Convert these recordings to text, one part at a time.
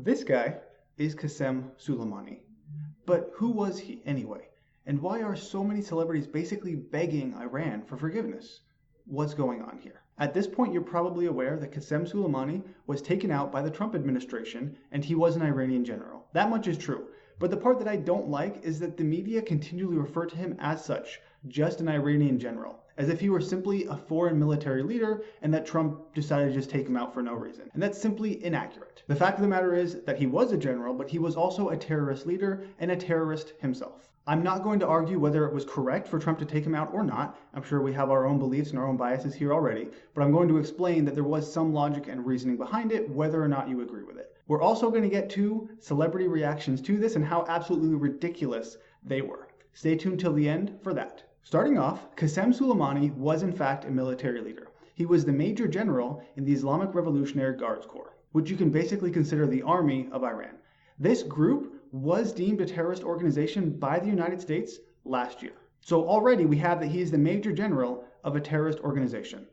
This guy is Qassem Soleimani. But who was he anyway? And why are so many celebrities basically begging Iran for forgiveness? What's going on here? At this point, you're probably aware that Qassem Soleimani was taken out by the Trump administration and he was an Iranian general. That much is true. But the part that I don't like is that the media continually refer to him as such, just an Iranian general, as if he were simply a foreign military leader and that Trump decided to just take him out for no reason. And that's simply inaccurate. The fact of the matter is that he was a general, but he was also a terrorist leader and a terrorist himself. I'm not going to argue whether it was correct for Trump to take him out or not. I'm sure we have our own beliefs and our own biases here already, but I'm going to explain that there was some logic and reasoning behind it, whether or not you agree with it. We're also going to get to celebrity reactions to this and how absolutely ridiculous they were. Stay tuned till the end for that. Starting off, Qassem Soleimani was in fact a military leader. He was the major general in the Islamic Revolutionary Guards Corps, which you can basically consider the army of Iran. This group was deemed a terrorist organization by the United States last year. So already we have that he is the major general of a terrorist organization.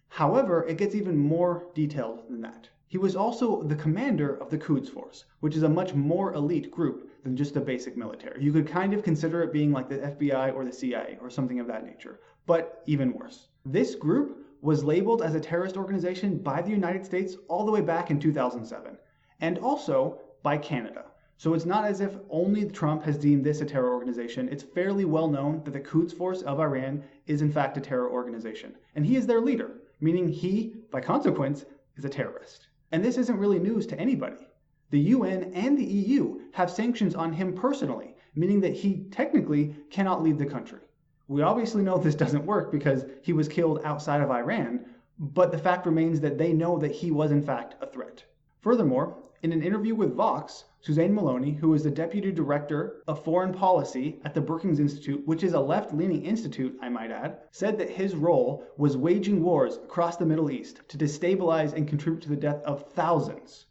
However, it gets even more detailed than that. He was also the commander of the Quds Force, which is a much more elite group than just the basic military. You could kind of consider it being like the FBI or the CIA or something of that nature, but even worse. This group was labeled as a terrorist organization by the United States all the way back in 2007, and also by Canada. So it's not as if only Trump has deemed this a terror organization. It's fairly well known that the Quds Force of Iran is in fact a terror organization, and he is their leader, meaning he, by consequence, is a terrorist. And this isn't really news to anybody. The UN and the EU have sanctions on him personally, meaning that he technically cannot leave the country. We obviously know this doesn't work because he was killed outside of Iran, but the fact remains that they know that he was in fact a threat. Furthermore, in an interview with Vox, Suzanne Maloney, who is the Deputy Director of Foreign Policy at the Brookings Institute, which is a left-leaning institute, I might add, said that his role was waging wars across the Middle East to destabilize and contribute to the death of thousands.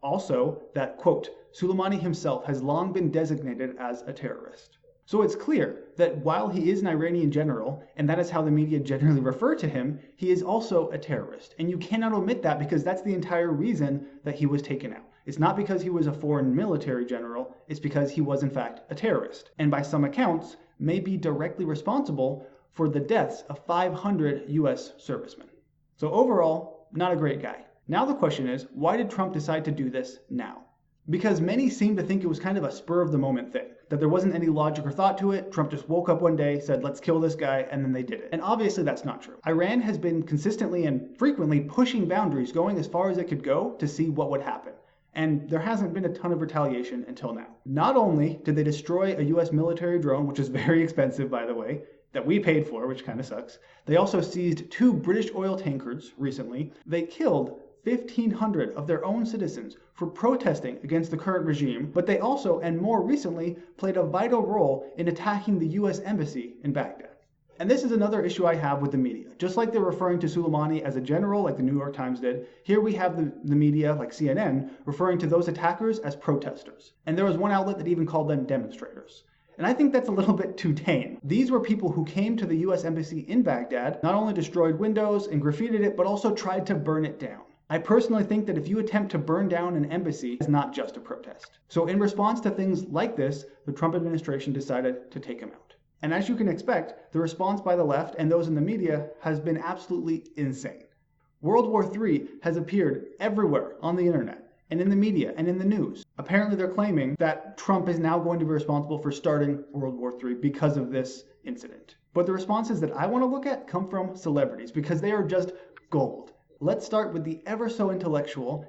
Also, that, quote, Soleimani himself has long been designated as a terrorist. So it's clear that while he is an Iranian general, and that is how the media generally refer to him, he is also a terrorist. And you cannot omit that because that's the entire reason that he was taken out. It's not because he was a foreign military general, it's because he was in fact a terrorist. And by some accounts, may be directly responsible for the deaths of 500 US servicemen. So overall, not a great guy. Now the question is, why did Trump decide to do this now? Because many seem to think it was kind of a spur of the moment thing, that there wasn't any logic or thought to it. Trump just woke up one day, said, let's kill this guy, and then they did it. And obviously that's not true. Iran has been consistently and frequently pushing boundaries, going as far as it could go to see what would happen. And there hasn't been a ton of retaliation until now. Not only did they destroy a US military drone, which is very expensive by the way, that we paid for, which kind of sucks. They also seized 2 British oil tankers recently. They killed 1,500 of their own citizens for protesting against the current regime, but they also, and more recently, played a vital role in attacking the US embassy in Baghdad. And this is another issue I have with the media. Just like they're referring to Soleimani as a general, like the New York Times did, here we have the media, like CNN, referring to those attackers as protesters. And there was one outlet that even called them demonstrators. And I think that's a little bit too tame. These were people who came to the US embassy in Baghdad, not only destroyed windows and graffitied it, but also tried to burn it down. I personally think that if you attempt to burn down an embassy, it's not just a protest. So in response to things like this, the Trump administration decided to take him out. And as you can expect, the response by the left and those in the media has been absolutely insane. World War III has appeared everywhere on the internet, and in the media, and in the news. Apparently they're claiming that Trump is now going to be responsible for starting World War III because of this incident. But the responses that I want to look at come from celebrities because they are just gold. Let's start with the ever so intellectual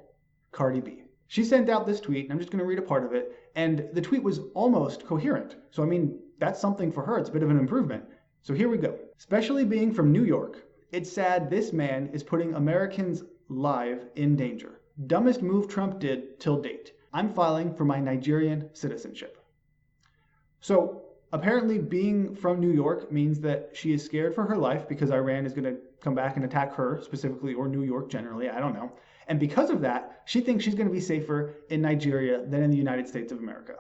Cardi B. She sent out this tweet, and I'm just going to read a part of it, and the tweet was almost coherent. So I mean, that's something for her. It's a bit of an improvement. So here we go. Especially being from New York, it's sad this man is putting Americans live in danger. Dumbest move Trump did till date. I'm filing for my Nigerian citizenship. So apparently being from New York means that she is scared for her life because Iran is going to come back and attack her specifically, or New York generally, I don't know. And because of that, she thinks she's going to be safer in Nigeria than in the United States of America.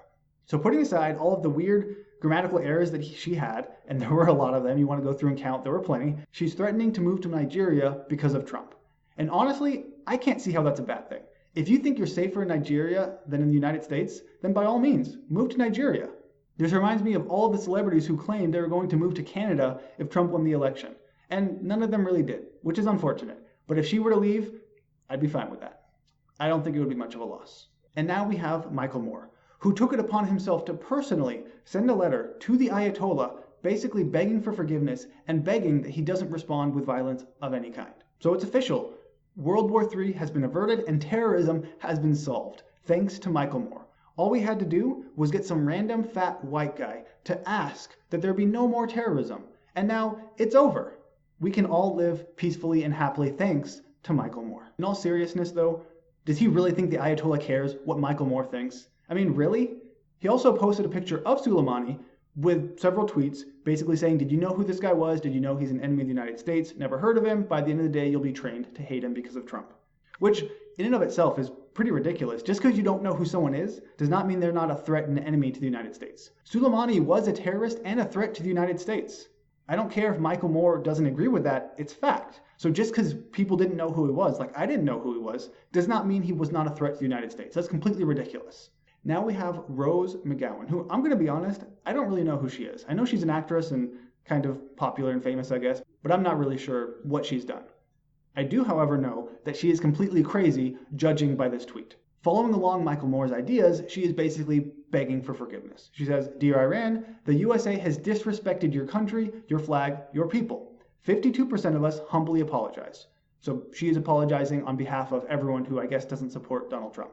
So putting aside all of the weird grammatical errors that she had, and there were a lot of them, you want to go through and count, there were plenty, she's threatening to move to Nigeria because of Trump. And honestly, I can't see how that's a bad thing. If you think you're safer in Nigeria than in the United States, then by all means, move to Nigeria. This reminds me of all of the celebrities who claimed they were going to move to Canada if Trump won the election. And none of them really did, which is unfortunate. But if she were to leave, I'd be fine with that. I don't think it would be much of a loss. And now we have Michael Moore, who took it upon himself to personally send a letter to the Ayatollah, basically begging for forgiveness and begging that he doesn't respond with violence of any kind. So it's official. World War III has been averted and terrorism has been solved, thanks to Michael Moore. All we had to do was get some random fat white guy to ask that there be no more terrorism. And now it's over. We can all live peacefully and happily thanks to Michael Moore. In all seriousness though, does he really think the Ayatollah cares what Michael Moore thinks? I mean, really? He also posted a picture of Soleimani with several tweets basically saying, did you know who this guy was? Did you know he's an enemy of the United States? Never heard of him. By the end of the day, you'll be trained to hate him because of Trump. Which, in and of itself, is pretty ridiculous. Just because you don't know who someone is does not mean they're not a threat and an enemy to the United States. Soleimani was a terrorist and a threat to the United States. I don't care if Michael Moore doesn't agree with that, it's fact. So just because people didn't know who he was, like I didn't know who he was, does not mean he was not a threat to the United States. That's completely ridiculous. Now we have Rose McGowan, who I'm going to be honest, I don't really know who she is. I know she's an actress and kind of popular and famous, I guess, but I'm not really sure what she's done. I do, however, know that she is completely crazy, judging by this tweet. Following along Michael Moore's ideas, she is basically begging for forgiveness. She says, "Dear Iran, the USA has disrespected your country, your flag, your people. 52% of us humbly apologize." So she is apologizing on behalf of everyone who I guess doesn't support Donald Trump.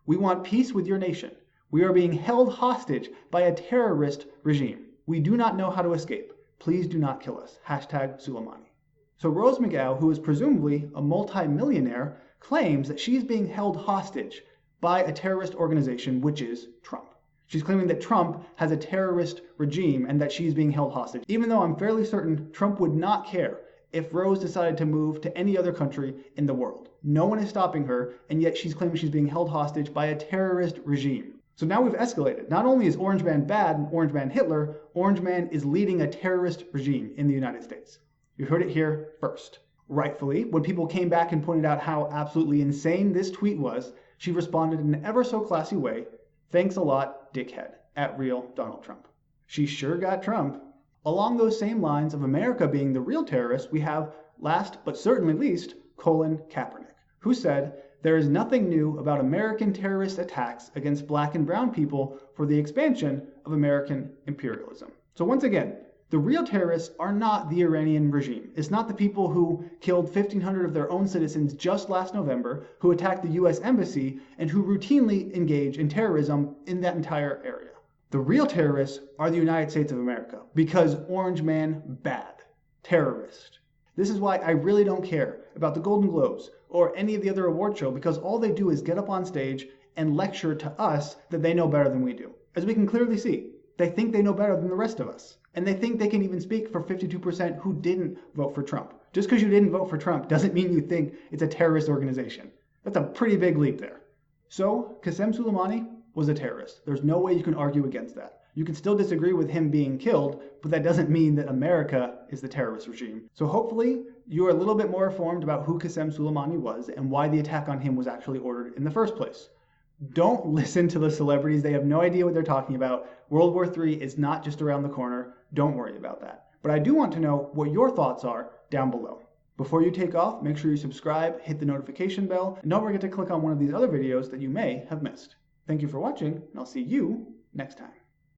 "We want peace with your nation. We are being held hostage by a terrorist regime. We do not know how to escape. Please do not kill us. Hashtag Soleimani." So Rose McGowan, who is presumably a multi-millionaire, claims that she's being held hostage by a terrorist organization, which is Trump. She's claiming that Trump has a terrorist regime and that she's being held hostage, even though I'm fairly certain Trump would not care if Rose decided to move to any other country in the world. No one is stopping her, and yet she's claiming she's being held hostage by a terrorist regime. So now we've escalated. Not only is Orange Man bad and Orange Man Hitler, Orange Man is leading a terrorist regime in the United States. You heard it here first. Rightfully, when people came back and pointed out how absolutely insane this tweet was, she responded in an ever so classy way, "Thanks a lot, dickhead," at real Donald Trump. She sure got Trump. Along those same lines of America being the real terrorist, we have, last but certainly least, Colin Kaepernick, who said, "There is nothing new about American terrorist attacks against black and brown people for the expansion of American imperialism." So once again, the real terrorists are not the Iranian regime. It's not the people who killed 1,500 of their own citizens just last November, who attacked the US Embassy, and who routinely engage in terrorism in that entire area. The real terrorists are the United States of America, because Orange Man bad. Terrorist. This is why I really don't care about the Golden Globes or any of the other award show, because all they do is get up on stage and lecture to us that they know better than we do. As we can clearly see, they think they know better than the rest of us. And they think they can even speak for 52% who didn't vote for Trump. Just because you didn't vote for Trump doesn't mean you think it's a terrorist organization. That's a pretty big leap there. So, Qassem Soleimani was a terrorist. There's no way you can argue against that. You can still disagree with him being killed, but that doesn't mean that America is the terrorist regime. So hopefully, you are a little bit more informed about who Qassem Soleimani was and why the attack on him was actually ordered in the first place. Don't listen to the celebrities. They have no idea what they're talking about. World War III is not just around the corner. Don't worry about that. But I do want to know what your thoughts are down below. Before you take off, make sure you subscribe, hit the notification bell, and don't forget to click on one of these other videos that you may have missed. Thank you for watching, and I'll see you next time.